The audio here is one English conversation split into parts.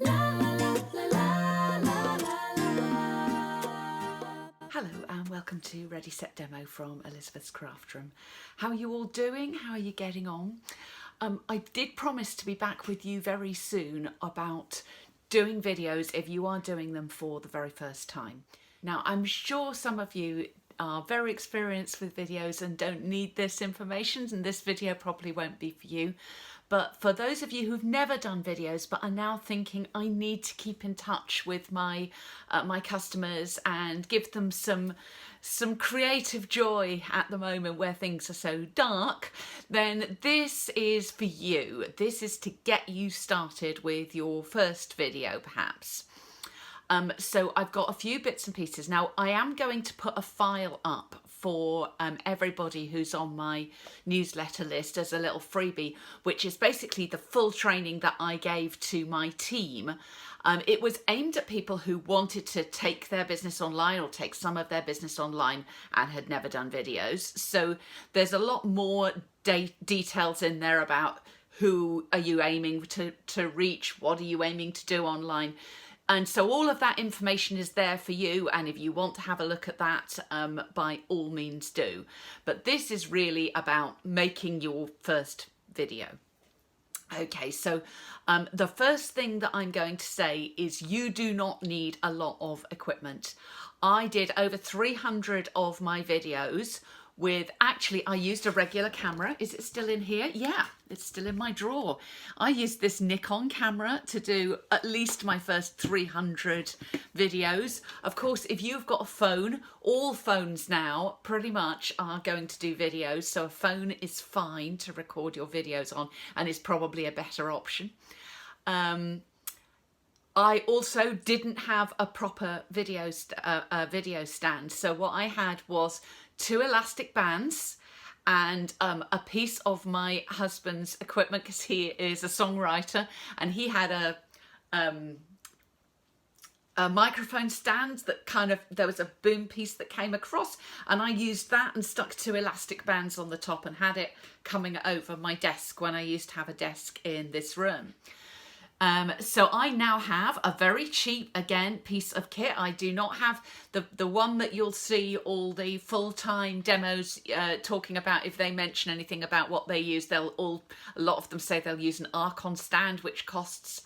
Hello and welcome to Ready Set Demo from Elizabeth's Craft Room. How are you all doing? How are you getting on? I did promise to be back with you very soon about doing videos if you are doing them for the very first time. Now I'm sure some of you are very experienced with videos and don't need this information, and this video probably won't be for you. But for those of you who've never done videos but are now thinking, I need to keep in touch with my customers and give them some creative joy at the moment where things are so dark, then this is for you. This is to get you started with your first video perhaps. So I've got a few bits and pieces. Now I am going to put a file up for everybody who's on my newsletter list as a little freebie, which is basically the full training that I gave to my team. It was aimed at people who wanted to take their business online or take some of their business online and had never done videos. So there's a lot more details in there about who are you aiming to reach, what are you aiming to do online. And so all of that information is there for you, and if you want to have a look at that, by all means do. But this is really about making your first video. Okay, so the first thing that I'm going to say is you do not need a lot of equipment. I did over 300 of my videos with, actually I used a regular camera. Is it still in here? Yeah, it's still in my drawer. I used this Nikon camera to do at least my first 300 videos. Of course, if you've got a phone, all phones now pretty much are going to do videos, so a phone is fine to record your videos on and is probably a better option. I also didn't have a proper video stand, so what I had was 2 elastic bands and a piece of my husband's equipment, because he is a songwriter, and he had a microphone stand that there was a boom piece that came across, and I used that and stuck 2 elastic bands on the top and had it coming over my desk when I used to have a desk in this room. So I now have a very cheap, again, piece of kit. I do not have the one that you'll see all the full-time demos talking about. If they mention anything about what they use, a lot of them say they'll use an Archon stand, which costs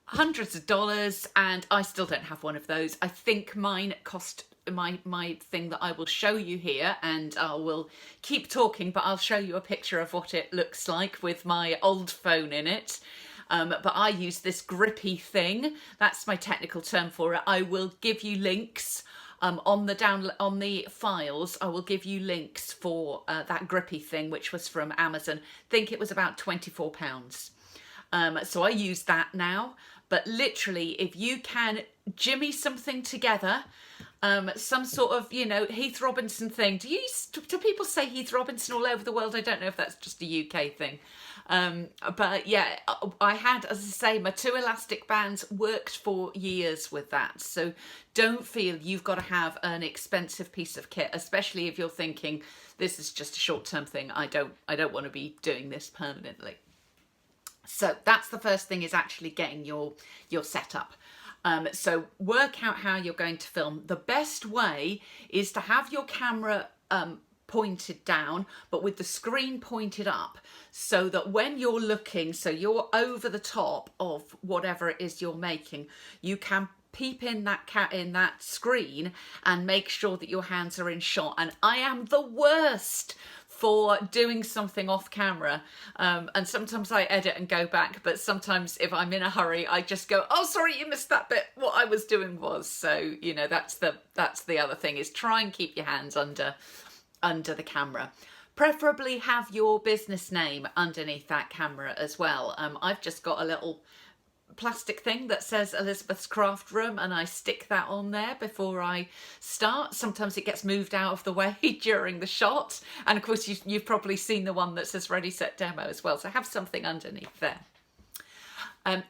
hundreds of dollars, and I still don't have one of those. I think mine cost my thing that I will show you here, and I will keep talking, but I'll show you a picture of what it looks like with my old phone in it. But I use this grippy thing. That's my technical term for it. I will give you links on the files. I will give you links for that grippy thing, which was from Amazon. I think it was about £24. So I use that now. But literally, if you can jimmy something together, some sort of, Heath Robinson thing. Do people say Heath Robinson all over the world? I don't know if that's just a UK thing. But yeah, I had, as I say, my 2 elastic bands worked for years with that. So don't feel you've got to have an expensive piece of kit, especially if you're thinking this is just a short-term thing. I don't want to be doing this permanently. So that's the first thing, is actually getting your setup. So work out how you're going to film. The best way is to have your camera pointed down, but with the screen pointed up, so that when you're looking, so you're over the top of whatever it is you're making, you can peep in that screen and make sure that your hands are in shot. And I am the worst for doing something off camera, and sometimes I edit and go back, but sometimes if I'm in a hurry I just go, oh sorry, you missed that bit, what I was doing was. So that's the other thing, is try and keep your hands under the camera. Preferably have your business name underneath that camera as well. I've just got a little plastic thing that says Elizabeth's Craft Room, and I stick that on there before I start. Sometimes it gets moved out of the way during the shot, and of course you've probably seen the one that says Ready Set Demo as well, so have something underneath there.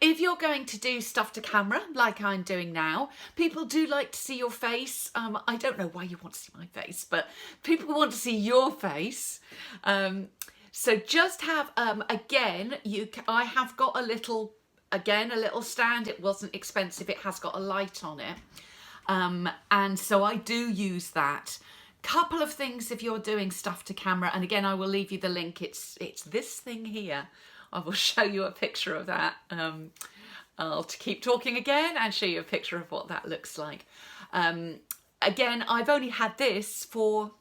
If you're going to do stuff to camera like I'm doing now, people do like to see your face. I don't know why you want to see my face, but people want to see your face. So just have, again, I have got a little again, a little stand. It wasn't expensive. It has got a light on it. And so I do use that. Couple of things if you're doing stuff to camera, and again I will leave you the link. It's this thing here. I will show you a picture of that. I'll keep talking again and show you a picture of what that looks like. Again, I've only had this for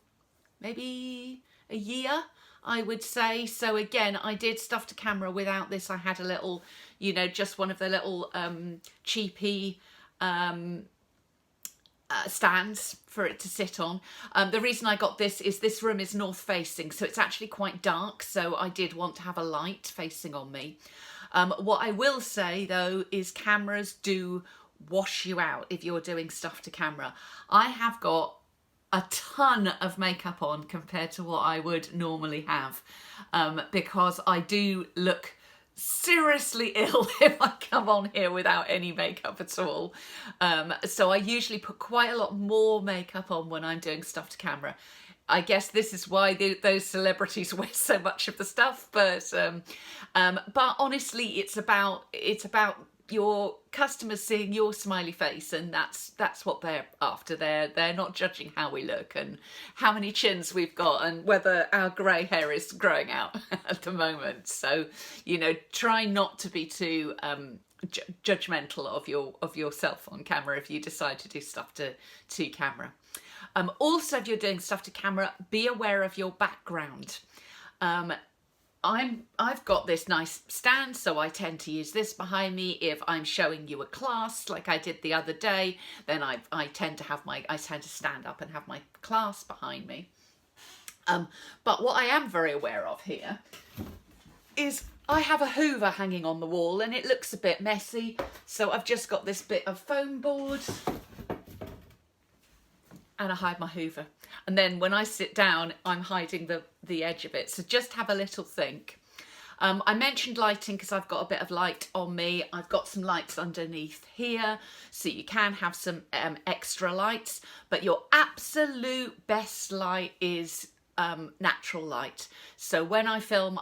maybe a year, I would say. So again, I did stuff to camera without this. I had a little, you know, just one of the little cheapy stands for it to sit on. The reason I got this is this room is north facing, so it's actually quite dark, so I did want to have a light facing on me. What I will say though is cameras do wash you out if you're doing stuff to camera. I have got a ton of makeup on compared to what I would normally have, because I do look seriously ill if I come on here without any makeup at all. So I usually put quite a lot more makeup on when I'm doing stuff to camera. I guess this is why those celebrities wear so much of the stuff, but honestly, it's about your customers seeing your smiley face, and that's what they're after. They're not judging how we look and how many chins we've got and whether our grey hair is growing out at the moment. So, you know, try not to be too judgmental of yourself on camera if you decide to do stuff to camera. Also, if you're doing stuff to camera, be aware of your background. I've got this nice stand, so I tend to use this behind me. If I'm showing you a class like I did the other day, then I tend to stand up and have my class behind me. But what I am very aware of here is I have a Hoover hanging on the wall and it looks a bit messy, so I've just got this bit of foam board and I hide my Hoover. And then when I sit down, I'm hiding the edge of it. So just have a little think. I mentioned lighting because I've got a bit of light on me. I've got some lights underneath here, so you can have some extra lights. But your absolute best light is natural light. So when I film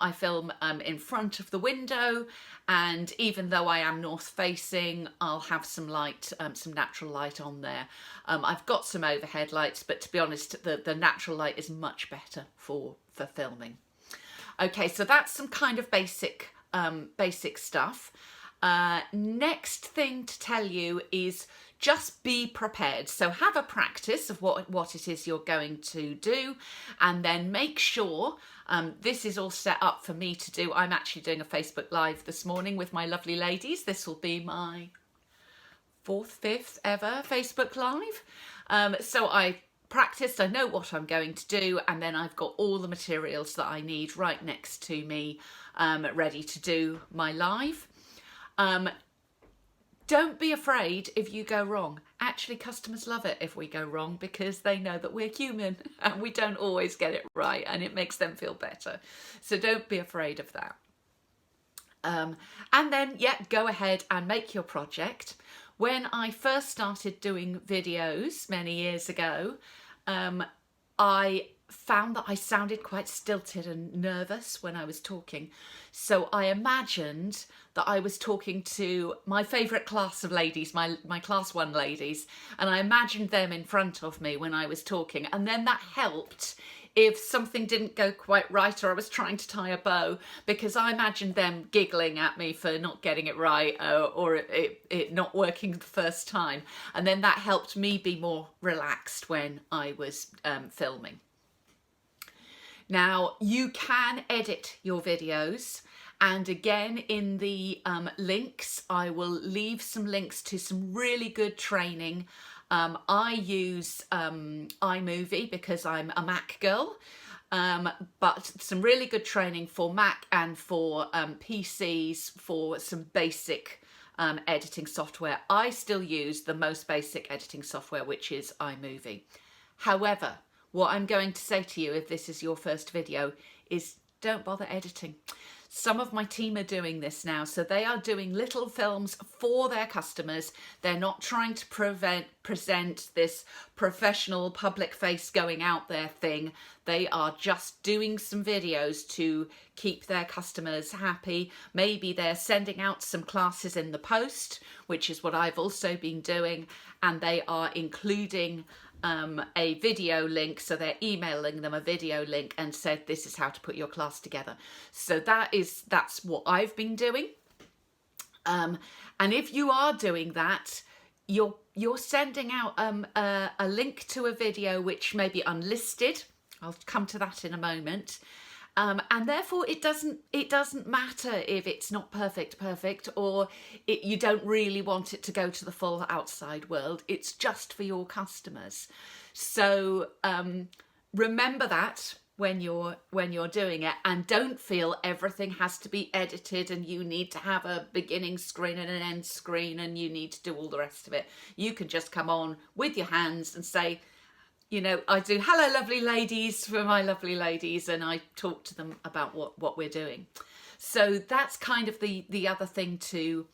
in front of the window, and even though I am north facing, I'll have some light, some natural light on there. I've got some overhead lights, but to be honest, the natural light is much better for filming. Okay, so that's some kind of basic stuff. Next thing to tell you is just be prepared. So have a practice of what it is you're going to do, and then make sure this is all set up for me to do. I'm actually doing a Facebook Live this morning with my lovely ladies. This will be my 4th, 5th ever Facebook Live. So I practiced, I know what I'm going to do, and then I've got all the materials that I need right next to me, ready to do my live. Don't be afraid if you go wrong. Actually, customers love it if we go wrong because they know that we're human and we don't always get it right, and it makes them feel better. So don't be afraid of that. And then, yeah, go ahead and make your project. When I first started doing videos many years ago, I found that I sounded quite stilted and nervous when I was talking. So I imagined that I was talking to my favourite class of ladies, my class 1 ladies, and I imagined them in front of me when I was talking, and then that helped if something didn't go quite right or I was trying to tie a bow, because I imagined them giggling at me for not getting it right, or it not working the first time, and then that helped me be more relaxed when I was filming. Now, you can edit your videos, and again in the links I will leave some links to some really good training. I use iMovie because I'm a Mac girl, but some really good training for Mac and for PCs for some basic editing software. I still use the most basic editing software, which is iMovie. However, what I'm going to say to you if this is your first video is don't bother editing. Some of my team are doing this now. So they are doing little films for their customers. They're not trying to present this professional public face going out there thing. They are just doing some videos to keep their customers happy. Maybe they're sending out some classes in the post, which is what I've also been doing. And they are including a video link, so they're emailing them a video link and said this is how to put your class together. So that's what I've been doing. And if you are doing that, you're sending out a link to a video which may be unlisted. I'll come to that in a moment. And therefore it doesn't matter if it's not perfect, or you don't really want it to go to the full outside world. It's just for your customers. So remember that when you're doing it, and don't feel everything has to be edited and you need to have a beginning screen and an end screen and you need to do all the rest of it. You can just come on with your hands and say, you know, I do hello lovely ladies for my lovely ladies, and I talk to them about what we're doing. So that's kind of the other thing to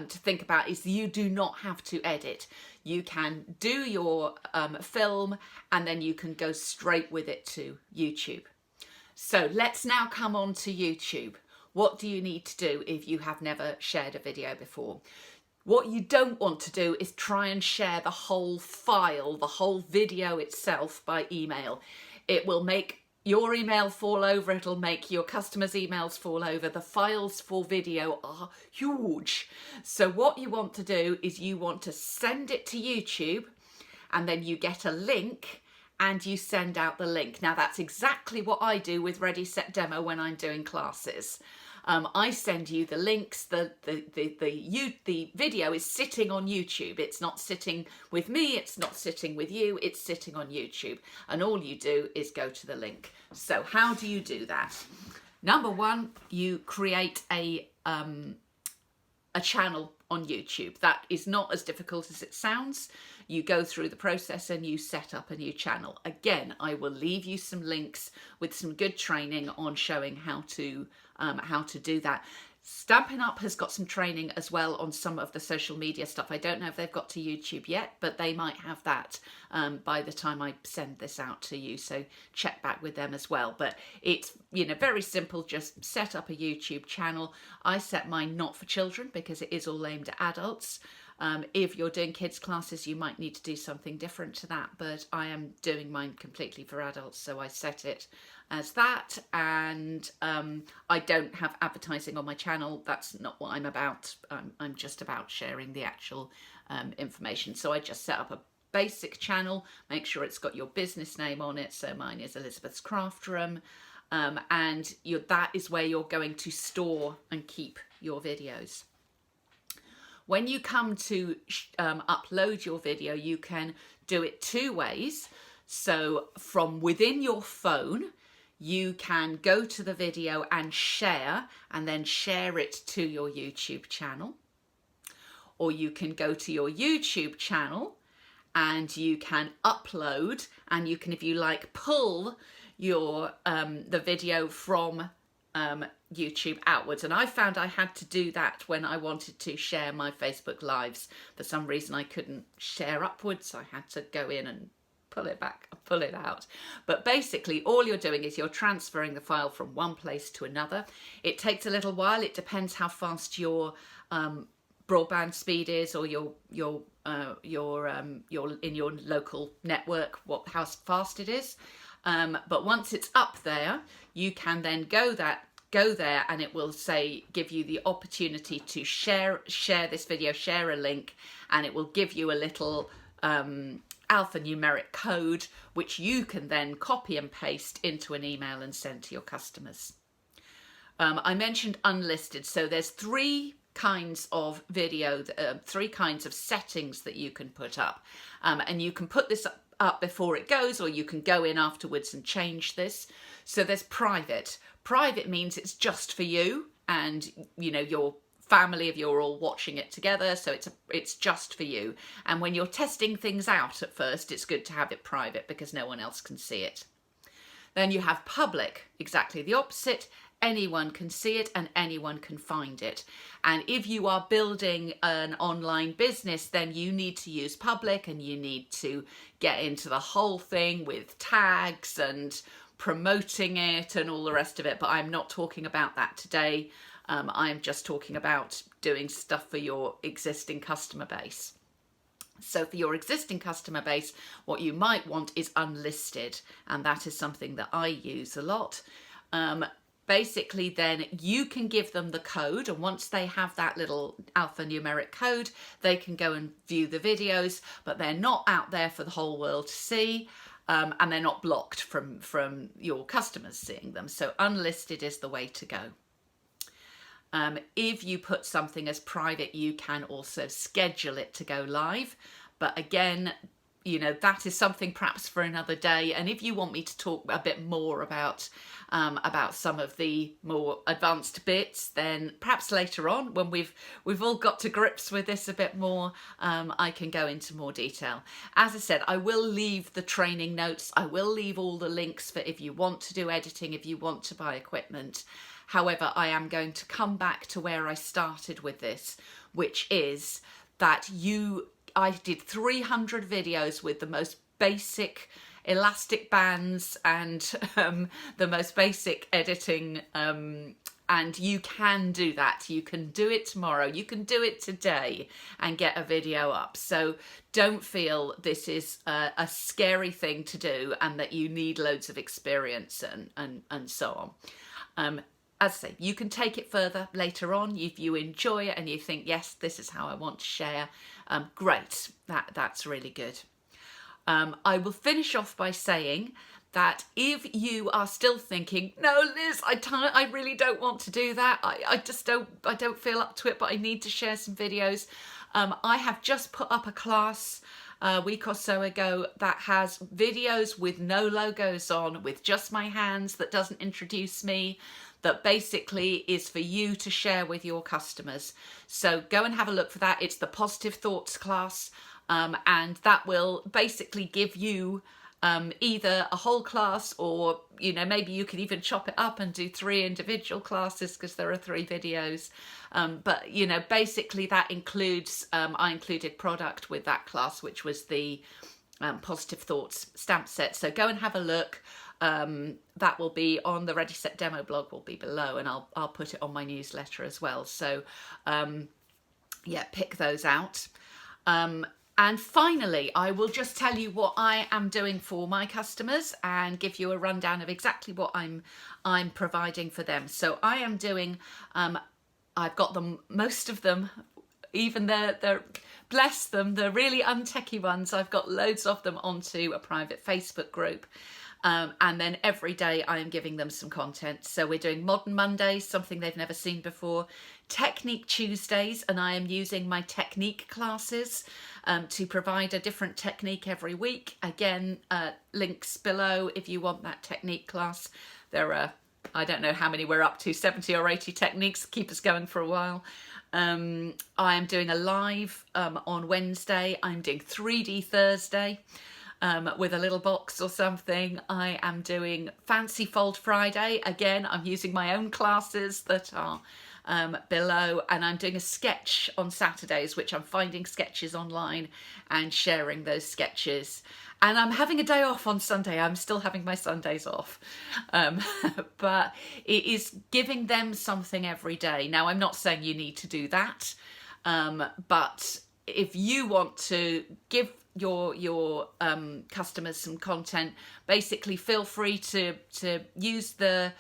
think about, is you do not have to edit. You can do your film and then you can go straight with it to YouTube. So let's now come on to YouTube. What do you need to do if you have never shared a video before? What you don't want to do is try and share the whole file, the whole video itself by email. It will make your email fall over, it'll make your customers' emails fall over. The files for video are huge. So what you want to do is you want to send it to YouTube, and then you get a link and you send out the link. Now that's exactly what I do with Ready Set Demo when I'm doing classes. I send you the links. The video is sitting on YouTube. It's not sitting with me. It's not sitting with you. It's sitting on YouTube. And all you do is go to the link. So how do you do that? Number one, you create a channel on YouTube. That is not as difficult as it sounds. You go through the process and you set up a new channel. Again, I will leave you some links with some good training on showing how to do that. Stampin' Up has got some training as well on some of the social media stuff. I don't know if they've got to YouTube yet, but they might have that by the time I send this out to you. So check back with them as well. But it's, you know, very simple. Just set up a YouTube channel. I set mine not for children because it is all aimed at adults. If you're doing kids classes, you might need to do something different to that, but I am doing mine completely for adults, so I set it as that. And I don't have advertising on my channel. That's not what I'm about. I'm just about sharing the actual information. So I just set up a basic channel, make sure it's got your business name on it. So mine is Elizabeth's Craft Room, and that is where you're going to store and keep your videos. When you come to upload your video, you can do it two ways. So from within your phone, you can go to the video and then share it to your YouTube channel. Or you can go to your YouTube channel and you can upload, and you can, if you like, pull your the video from YouTube outwards. And I found I had to do that when I wanted to share my Facebook Lives. For some reason I couldn't share upwards. I had to go in and pull it back, pull it out. But basically all you're doing is you're transferring the file from one place to another. It takes a little while. It depends how fast your broadband speed is, or your in your local network, how fast it is. But once it's up there, you can then go there and it will give you the opportunity to share this video, share a link, and it will give you a little alphanumeric code which you can then copy and paste into an email and send to your customers. I mentioned unlisted, so there's three kinds of video, three kinds of settings that you can put up, and you can put this up before it goes, or you can go in afterwards and change this. So there's private. Private means it's just for you and, you know, your family, if you're all watching it together. So it's just for you. And when you're testing things out at first, it's good to have it private because no one else can see it. Then you have public, exactly the opposite. anyone can see it and anyone can find it. And if you are building an online business, then you need to use public, and you need to get into the whole thing with tags and promoting it and all the rest of it. But I'm not talking about that today. I'm just talking about doing stuff for your existing customer base. So for your existing customer base, what you might want is unlisted, and that is something that I use a lot. Basically, then you can give them the code, and once they have that little alphanumeric code, they can go and view the videos, but they're not out there for the whole world to see, and they're not blocked from your customers seeing them. So unlisted is the way to go. If you put something as private, you can also schedule it to go live. But again, you know, that is something perhaps for another day. And if you want me to talk a bit more about some of the more advanced bits, then perhaps later on, when we've all got to grips with this a bit more, I can go into more detail. As I said, I will leave the training notes. I will leave all the links for if you want to do editing, if you want to buy equipment. However, I am going to come back to where I started with this, which is that I did 300 videos with the most basic elastic bands and the most basic editing, and you can do that. You can do it tomorrow, you can do it today and get a video up. So don't feel this is a scary thing to do and that you need loads of experience and so on. As I say, you can take it further later on if you enjoy it and you think, yes, this is how I want to share. Great, that's really good. I will finish off by saying that if you are still thinking, no, Liz, I really don't want to do that. I don't feel up to it, but I need to share some videos. I have just put up a class a week or so ago that has videos with no logos on, with just my hands, that doesn't introduce me, that basically is for you to share with your customers. So go and have a look for that. It's the Positive Thoughts class, and that will basically give you either a whole class, or, you know, maybe you could even chop it up and do 3 individual classes because there are 3 videos. But, you know, basically that includes, I included product with that class, which was the Positive Thoughts stamp set. So go and have a look. That will be on the Ready Set Demo blog, will be below, and I'll put it on my newsletter as well. So yeah, pick those out. And finally, I will just tell you what I am doing for my customers and give you a rundown of exactly what I'm providing for them. So I am doing, I've got them, most of them, even the bless them, the really untechy ones, I've got loads of them onto a private Facebook group. And then every day I am giving them some content. So we're doing Modern Mondays, something they've never seen before. Technique Tuesdays, and I am using my technique classes to provide a different technique every week. Again, links below if you want that technique class. There are, I don't know how many we're up to, 70 or 80 techniques, keep us going for a while. I am doing a live on Wednesday. I'm doing 3D Thursday. With a little box or something. I am doing Fancy Fold Friday. Again, I'm using my own classes that are below, and I'm doing a sketch on Saturdays, which I'm finding sketches online and sharing those sketches. And I'm having a day off on Sunday. I'm still having my Sundays off. But it is giving them something every day. Now, I'm not saying you need to do that, but if you want to give your customers some content, basically feel free to use the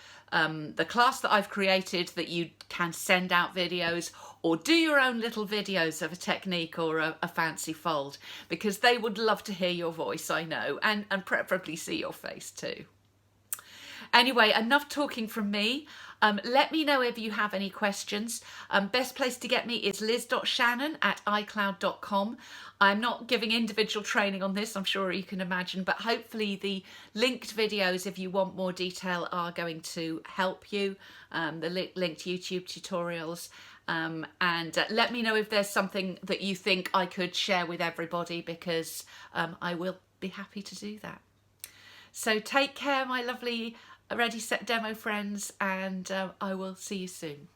class that I've created, that you can send out videos or do your own little videos of a technique or a fancy fold, because they would love to hear your voice, I know, and preferably see your face too. Anyway, enough talking from me. Let me know if you have any questions. Best place to get me is liz.shannon@icloud.com. I'm not giving individual training on this, I'm sure you can imagine, but hopefully the linked videos, if you want more detail, are going to help you. The linked YouTube tutorials. And let me know if there's something that you think I could share with everybody, because I will be happy to do that. So take care, my lovely Ready Set Demo friends, and I will see you soon.